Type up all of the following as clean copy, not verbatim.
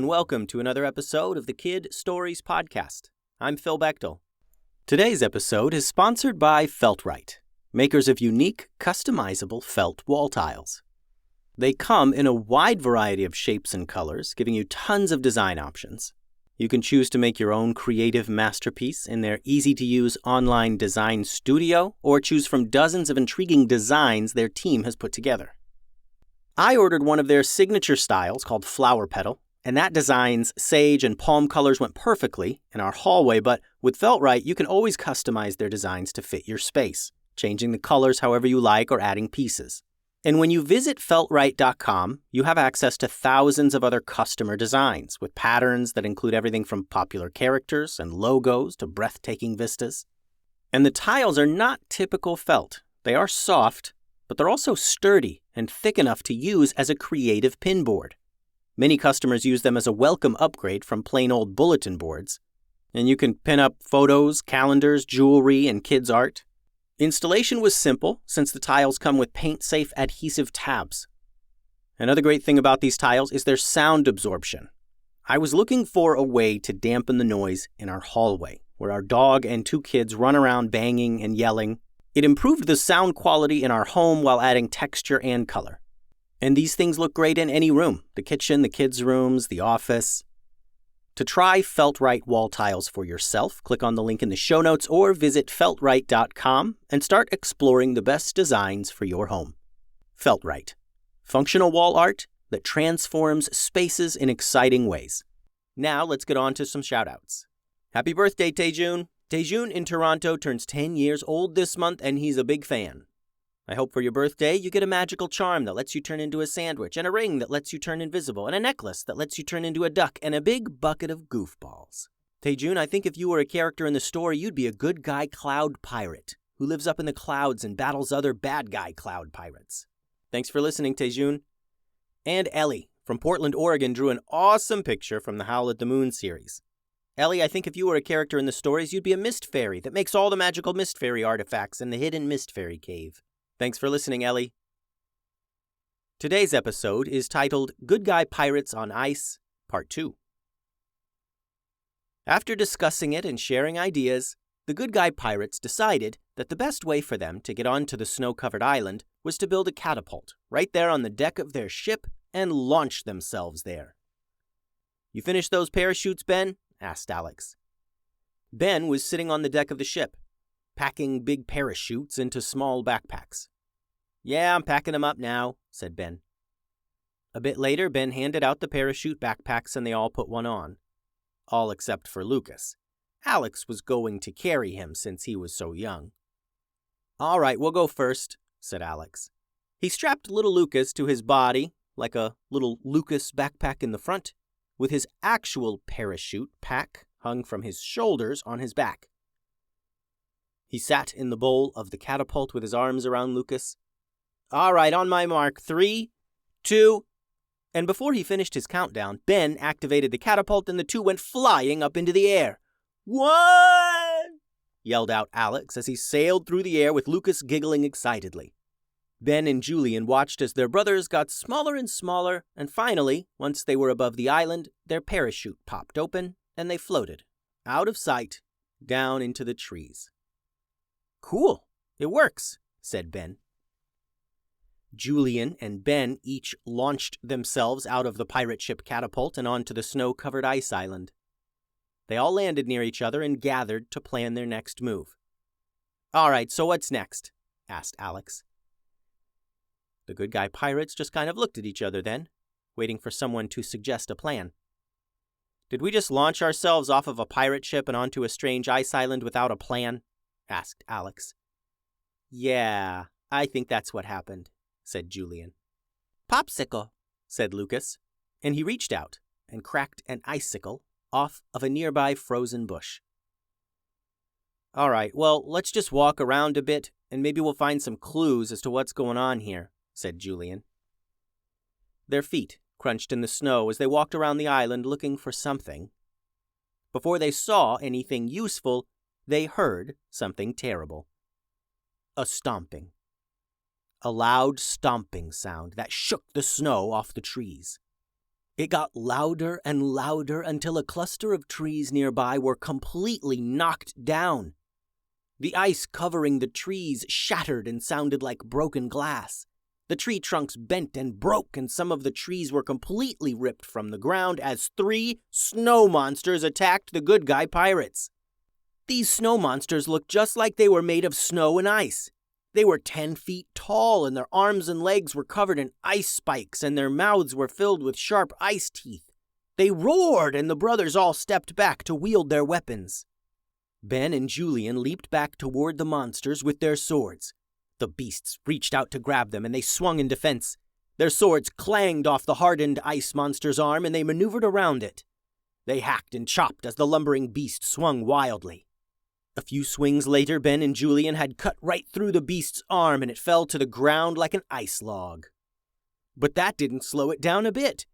and welcome to another episode of the Kid Stories Podcast. I'm Phil Bechtel. Today's episode is sponsored by Feltrite, makers of unique, customizable felt wall tiles. They come in a wide variety of shapes and colors, giving you tons of design options. You can choose to make your own creative masterpiece in their easy-to-use online design studio, or choose from dozens of intriguing designs their team has put together. I ordered one of their signature styles called Flower Petal, and that design's sage and palm colors went perfectly in our hallway, but with Feltrite, you can always customize their designs to fit your space, changing the colors however you like or adding pieces. And when you visit Feltrite.app, you have access to thousands of other customer designs with patterns that include everything from popular characters and logos to breathtaking vistas. And the tiles are not typical felt. They are soft, but they're also sturdy and thick enough to use as a creative pinboard. Many customers use them as a welcome upgrade from plain old bulletin boards. And you can pin up photos, calendars, jewelry, and kids' art. Installation was simple since the tiles come with paint-safe adhesive tabs. Another great thing about these tiles is their sound absorption. I was looking for a way to dampen the noise in our hallway, where our dog and 2 kids run around banging and yelling. It improved the sound quality in our home while adding texture and color. And these things look great in any room, the kitchen, the kids' rooms, the office. To try Feltrite wall tiles for yourself, click on the link in the show notes or visit Feltrite.com and start exploring the best designs for your home. Feltrite, functional wall art that transforms spaces in exciting ways. Now let's get on to some shout-outs. Happy birthday, Tejun! Tejun in Toronto turns 10 years old this month, and he's a big fan. I hope for your birthday you get a magical charm that lets you turn into a sandwich, and a ring that lets you turn invisible, and a necklace that lets you turn into a duck, and a big bucket of goofballs. Tejun, I think if you were a character in the story, you'd be a good guy cloud pirate who lives up in the clouds and battles other bad guy cloud pirates. Thanks for listening, Tejun. And Ellie from Portland, Oregon drew an awesome picture from the Howl at the Moon series. Ellie, I think if you were a character in the stories, you'd be a mist fairy that makes all the magical mist fairy artifacts in the hidden mist fairy cave. Thanks for listening, Ellie. Today's episode is titled Good Guy Pirates on Ice, Part 2. After discussing it and sharing ideas, the Good Guy Pirates decided that the best way for them to get onto the snow-covered island was to build a catapult right there on the deck of their ship and launch themselves there. "You finished those parachutes, Ben?" asked Alex. Ben was sitting on the deck of the ship, packing big parachutes into small backpacks. "Yeah, I'm packing them up now," said Ben. A bit later, Ben handed out the parachute backpacks and they all put one on. All except for Lucas. Alex was going to carry him since he was so young. "All right, we'll go first," said Alex. He strapped little Lucas to his body, like a little Lucas backpack in the front, with his actual parachute pack hung from his shoulders on his back. He sat in the bowl of the catapult with his arms around Lucas. "All right, on my mark, 3, 2... And before he finished his countdown, Ben activated the catapult and the 2 went flying up into the air. "What?" yelled out Alex as he sailed through the air with Lucas giggling excitedly. Ben and Julian watched as their brothers got smaller and smaller, and finally, once they were above the island, their parachute popped open, and they floated, out of sight, down into the trees. "Cool, it works," said Ben. Julian and Ben each launched themselves out of the pirate ship catapult and onto the snow-covered ice island. They all landed near each other and gathered to plan their next move. "All right, so what's next?" asked Alex. The Good Guy Pirates just kind of looked at each other then, waiting for someone to suggest a plan. "Did we just launch ourselves off of a pirate ship and onto a strange ice island without a plan?" asked Alex. "Yeah, I think that's what happened," said Julian. "Popsicle," said Lucas, and he reached out and cracked an icicle off of a nearby frozen bush. "All right, well, let's just walk around a bit, and maybe we'll find some clues as to what's going on here," said Julian. Their feet crunched in the snow as they walked around the island looking for something. Before they saw anything useful, they heard something terrible. A stomping. A loud stomping sound that shook the snow off the trees. It got louder and louder until a cluster of trees nearby were completely knocked down. The ice covering the trees shattered and sounded like broken glass. The tree trunks bent and broke, and some of the trees were completely ripped from the ground as 3 snow monsters attacked the good guy pirates. These snow monsters looked just like they were made of snow and ice. They were 10 feet tall, and their arms and legs were covered in ice spikes, and their mouths were filled with sharp ice teeth. They roared, and the brothers all stepped back to wield their weapons. Ben and Julian leaped back toward the monsters with their swords. The beasts reached out to grab them, and they swung in defense. Their swords clanged off the hardened ice monster's arm, and they maneuvered around it. They hacked and chopped as the lumbering beast swung wildly. A few swings later, Ben and Julian had cut right through the beast's arm, and it fell to the ground like an ice log. But that didn't slow it down a bit.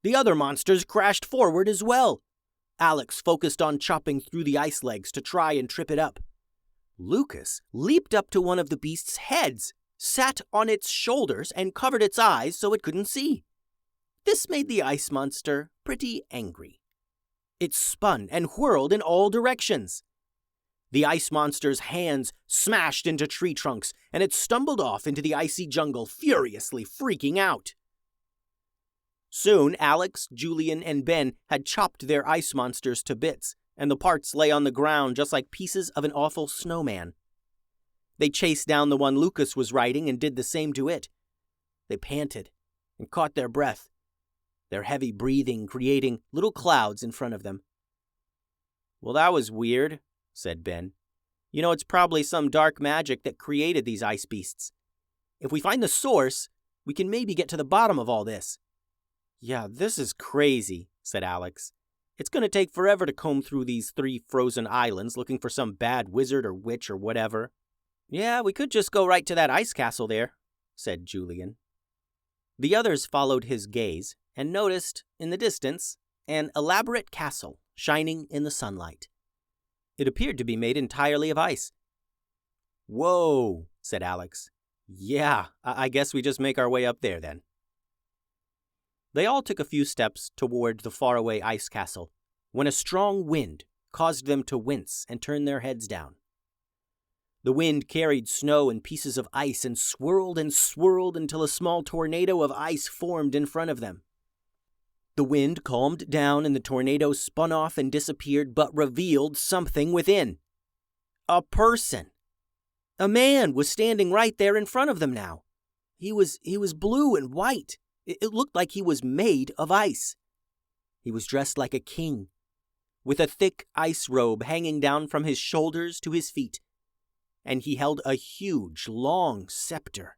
The other monsters crashed forward as well. Alex focused on chopping through the ice legs to try and trip it up. Lucas leaped up to one of the beast's heads, sat on its shoulders, and covered its eyes so it couldn't see. This made the ice monster pretty angry. It spun and whirled in all directions. The ice monster's hands smashed into tree trunks, and it stumbled off into the icy jungle, furiously freaking out. Soon, Alex, Julian, and Ben had chopped their ice monsters to bits, and the parts lay on the ground just like pieces of an awful snowman. They chased down the one Lucas was riding and did the same to it. They panted and caught their breath, their heavy breathing creating little clouds in front of them. "Well, that was weird," said Ben. "You know, it's probably some dark magic that created these ice beasts. If we find the source, we can maybe get to the bottom of all this." "Yeah, this is crazy," said Alex. "It's going to take forever to comb through these 3 frozen islands looking for some bad wizard or witch or whatever." "Yeah, we could just go right to that ice castle there," said Julian. The others followed his gaze and noticed, in the distance, an elaborate castle shining in the sunlight. It appeared to be made entirely of ice. "Whoa," said Alex. "Yeah, I guess we just make our way up there then." They all took a few steps toward the faraway ice castle when a strong wind caused them to wince and turn their heads down. The wind carried snow and pieces of ice and swirled until a small tornado of ice formed in front of them. The wind calmed down and the tornado spun off and disappeared, but revealed something within. A person. A man was standing right there in front of them now. He was blue and white. It looked like he was made of ice. He was dressed like a king, with a thick ice robe hanging down from his shoulders to his feet, and he held a huge, long scepter.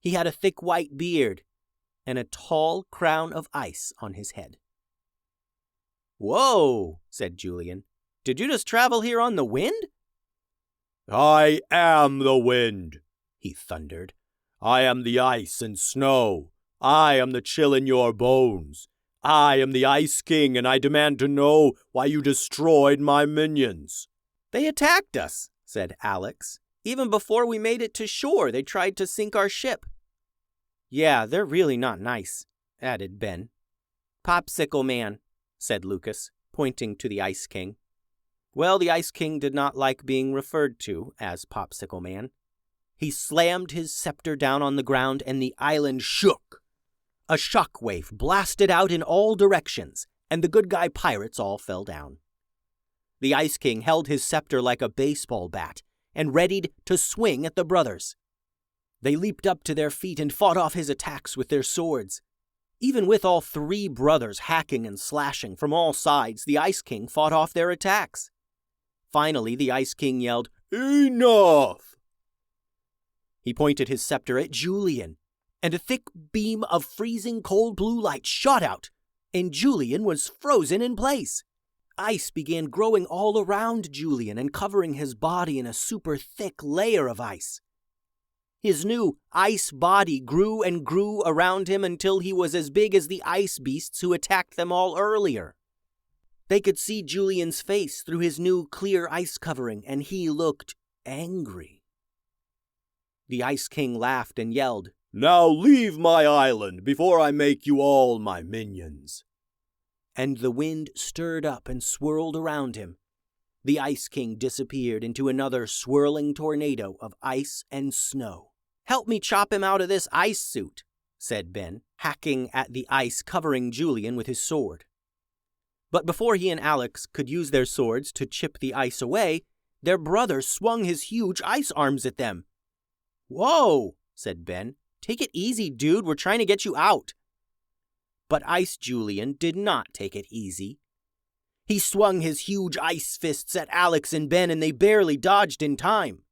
He had a thick white beard and a tall crown of ice on his head. "Whoa," said Julian. "Did you just travel here on the wind?" "I am the wind," he thundered. "I am the ice and snow. I am the chill in your bones. I am the Ice King, and I demand to know why you destroyed my minions." "They attacked us," said Alex. "Even before we made it to shore, they tried to sink our ship." "Yeah, they're really not nice," added Ben. "Popsicle Man," said Lucas, pointing to the Ice King. Well, the Ice King did not like being referred to as Popsicle Man. He slammed his scepter down on the ground, and the island shook. A shockwave blasted out in all directions, and the good guy pirates all fell down. The Ice King held his scepter like a baseball bat and readied to swing at the brothers. They leaped up to their feet and fought off his attacks with their swords. Even with all 3 brothers hacking and slashing from all sides, the Ice King fought off their attacks. Finally, the Ice King yelled, "Enough!" He pointed his scepter at Julian, and a thick beam of freezing cold blue light shot out, and Julian was frozen in place. Ice began growing all around Julian and covering his body in a super thick layer of ice. His new ice body grew and grew around him until he was as big as the ice beasts who attacked them all earlier. They could see Julian's face through his new clear ice covering, and he looked angry. The Ice King laughed and yelled, Now leave my island before I make you all my minions." And the wind stirred up and swirled around him. The Ice King disappeared into another swirling tornado of ice and snow. "Help me chop him out of this ice suit," said Ben, hacking at the ice covering Julian with his sword. But before he and Alex could use their swords to chip the ice away, their brother swung his huge ice arms at them. "Whoa," said Ben. "Take it easy, dude. We're trying to get you out." But Ice Julian did not take it easy. He swung his huge ice fists at Alex and Ben, and they barely dodged in time.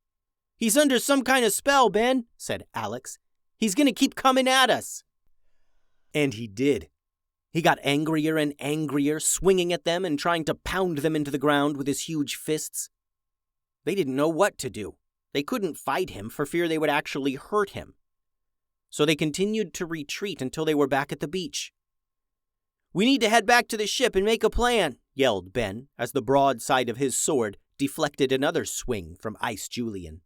"He's under some kind of spell, Ben," said Alex. "He's going to keep coming at us." And he did. He got angrier and angrier, swinging at them and trying to pound them into the ground with his huge fists. They didn't know what to do. They couldn't fight him for fear they would actually hurt him. So they continued to retreat until they were back at the beach. "We need to head back to the ship and make a plan," yelled Ben, as the broadside of his sword deflected another swing from Ice Julian.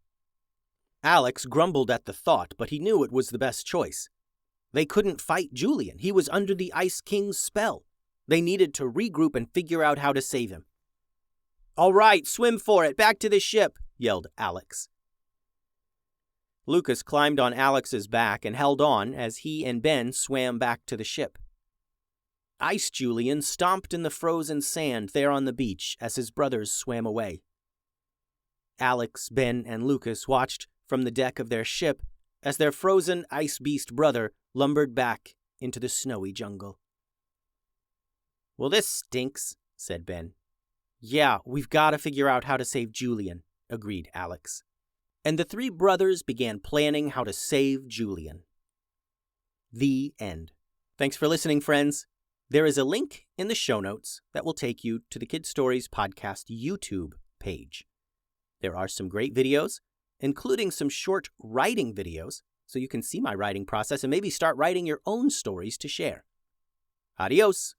Alex grumbled at the thought, but he knew it was the best choice. They couldn't fight Julian. He was under the Ice King's spell. They needed to regroup and figure out how to save him. "All right, swim for it. Back to the ship," yelled Alex. Lucas climbed on Alex's back and held on as he and Ben swam back to the ship. Ice Julian stomped in the frozen sand there on the beach as his brothers swam away. Alex, Ben, and Lucas watched from the deck of their ship as their frozen ice beast brother lumbered back into the snowy jungle. "Well, this stinks," said Ben. "Yeah, we've got to figure out how to save Julian," agreed Alex. And the three brothers began planning how to save Julian. The end. Thanks for listening, friends. There is a link in the show notes that will take you to the Kid Stories Podcast YouTube page. There are some great videos, including some short writing videos, so you can see my writing process and maybe start writing your own stories to share. Adios.